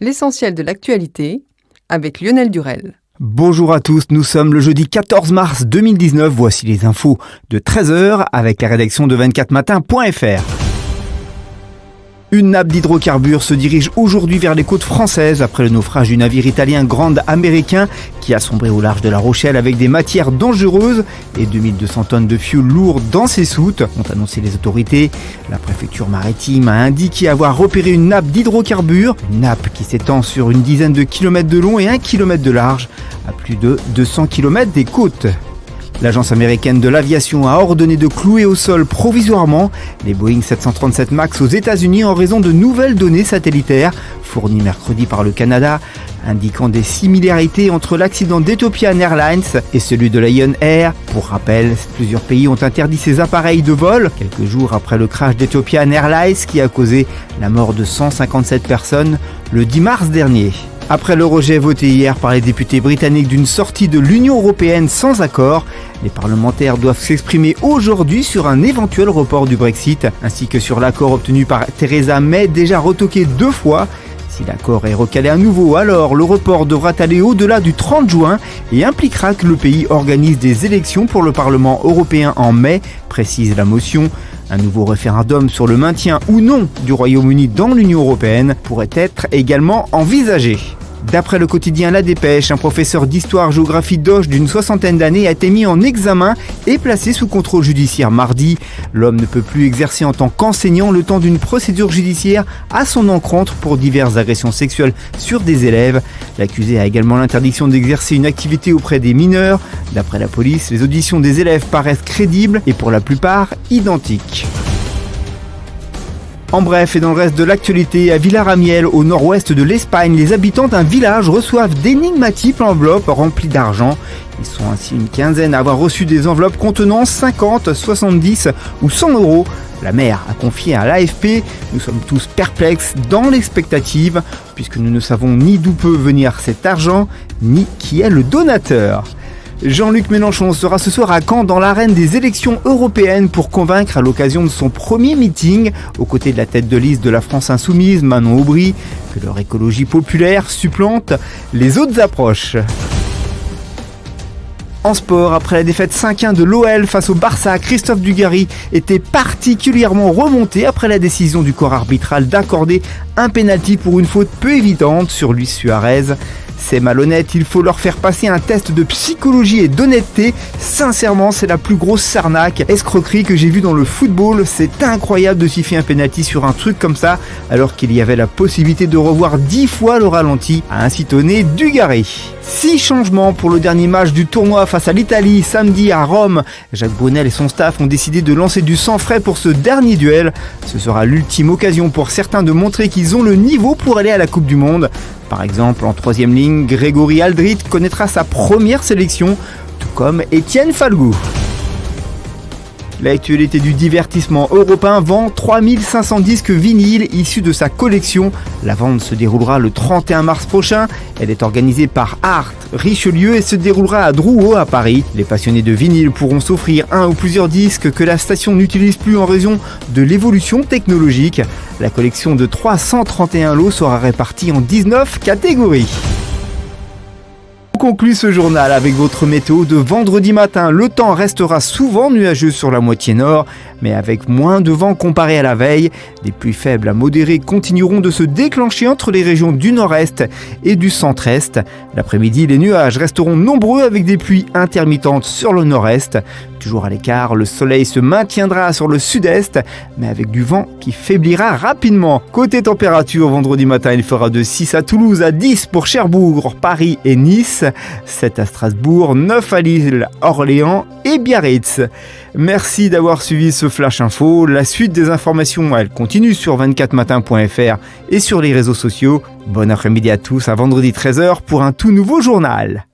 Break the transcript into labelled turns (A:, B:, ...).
A: L'essentiel de l'actualité avec Lionel Durel.
B: Bonjour à tous, nous sommes le jeudi 14 mars 2019. Voici les infos de 13h avec la rédaction de 24matin.fr. Une nappe d'hydrocarbures se dirige aujourd'hui vers les côtes françaises après le naufrage du navire italien Grande Américain qui a sombré au large de La Rochelle avec des matières dangereuses et 2200 tonnes de fioul lourd dans ses soutes, ont annoncé les autorités. La préfecture maritime a indiqué avoir repéré une nappe d'hydrocarbures, une nappe qui s'étend sur une dizaine de kilomètres de long et 1 kilomètre de large à plus de 200 km des côtes. L'agence américaine de l'aviation a ordonné de clouer au sol provisoirement les Boeing 737 MAX aux États-Unis en raison de nouvelles données satellitaires fournies mercredi par le Canada, indiquant des similarités entre l'accident d'Ethiopian Airlines et celui de Lion Air. Pour rappel, plusieurs pays ont interdit ces appareils de vol quelques jours après le crash d'Ethiopian Airlines qui a causé la mort de 157 personnes le 10 mars dernier. Après le rejet voté hier par les députés britanniques d'une sortie de l'Union européenne sans accord, les parlementaires doivent s'exprimer aujourd'hui sur un éventuel report du Brexit, ainsi que sur l'accord obtenu par Theresa May, déjà retoqué 2 fois. Si l'accord est recalé à nouveau, alors le report devra aller au-delà du 30 juin et impliquera que le pays organise des élections pour le Parlement européen en mai, précise la motion. Un nouveau référendum sur le maintien ou non du Royaume-Uni dans l'Union européenne pourrait être également envisagé. D'après le quotidien La Dépêche, un professeur d'histoire-géographie d'Auch d'une 60aine d'années a été mis en examen et placé sous contrôle judiciaire mardi. L'homme ne peut plus exercer en tant qu'enseignant le temps d'une procédure judiciaire à son encontre pour diverses agressions sexuelles sur des élèves. L'accusé a également l'interdiction d'exercer une activité auprès des mineurs. D'après la police, les auditions des élèves paraissent crédibles et pour la plupart identiques. En bref, et dans le reste de l'actualité, à Villaramiel, au nord-ouest de l'Espagne, les habitants d'un village reçoivent d'énigmatiques enveloppes remplies d'argent. Ils sont ainsi une quinzaine à avoir reçu des enveloppes contenant 50, 70 ou 100 euros. La maire a confié à l'AFP « Nous sommes tous perplexes dans l'expectative, puisque nous ne savons ni d'où peut venir cet argent, ni qui est le donateur ». Jean-Luc Mélenchon sera ce soir à Caen dans l'arène des élections européennes pour convaincre à l'occasion de son premier meeting, aux côtés de la tête de liste de la France Insoumise, Manon Aubry, que leur écologie populaire supplante les autres approches. En sport, après la défaite 5-1 de l'OL face au Barça, Christophe Dugarry était particulièrement remonté après la décision du corps arbitral d'accorder un pénalty pour une faute peu évidente sur Luis Suarez. C'est malhonnête, il faut leur faire passer un test de psychologie et d'honnêteté. Sincèrement, c'est la plus grosse arnaque, escroquerie que j'ai vue dans le football. C'est incroyable de siffler un pénalty sur un truc comme ça, alors qu'il y avait la possibilité de revoir 10 fois le ralenti, a ainsi tonné Dugarry. 6 changements pour le dernier match du tournoi face à l'Italie samedi à Rome. Jacques Brunel et son staff ont décidé de lancer du sang frais pour ce dernier duel. Ce sera l'ultime occasion pour certains de montrer qu'ils ont le niveau pour aller à la Coupe du Monde. Par exemple, en 3e ligne, Grégory Aldrit connaîtra sa première sélection, tout comme Étienne Falgoux. L'actualité du divertissement européen vend 3500 disques vinyles issus de sa collection. La vente se déroulera le 31 mars prochain. Elle est organisée par Art Richelieu et se déroulera à Drouot à Paris. Les passionnés de vinyle pourront s'offrir un ou plusieurs disques que la station n'utilise plus en raison de l'évolution technologique. La collection de 331 lots sera répartie en 19 catégories. On conclut ce journal avec votre météo de vendredi matin. Le temps restera souvent nuageux sur la moitié nord, mais avec moins de vent comparé à la veille. Des pluies faibles à modérées continueront de se déclencher entre les régions du nord-est et du centre-est. L'après-midi, les nuages resteront nombreux avec des pluies intermittentes sur le nord-est. Toujours à l'écart, le soleil se maintiendra sur le sud-est, mais avec du vent qui faiblira rapidement. Côté température, vendredi matin, il fera de 6 à Toulouse, à 10 pour Cherbourg, Paris et Nice, 7 à Strasbourg, 9 à Lille, Orléans et Biarritz. Merci d'avoir suivi ce Flash Info. La suite des informations, elle continue sur 24matin.fr et sur les réseaux sociaux. Bon après-midi à tous, à vendredi 13h pour un tout nouveau journal.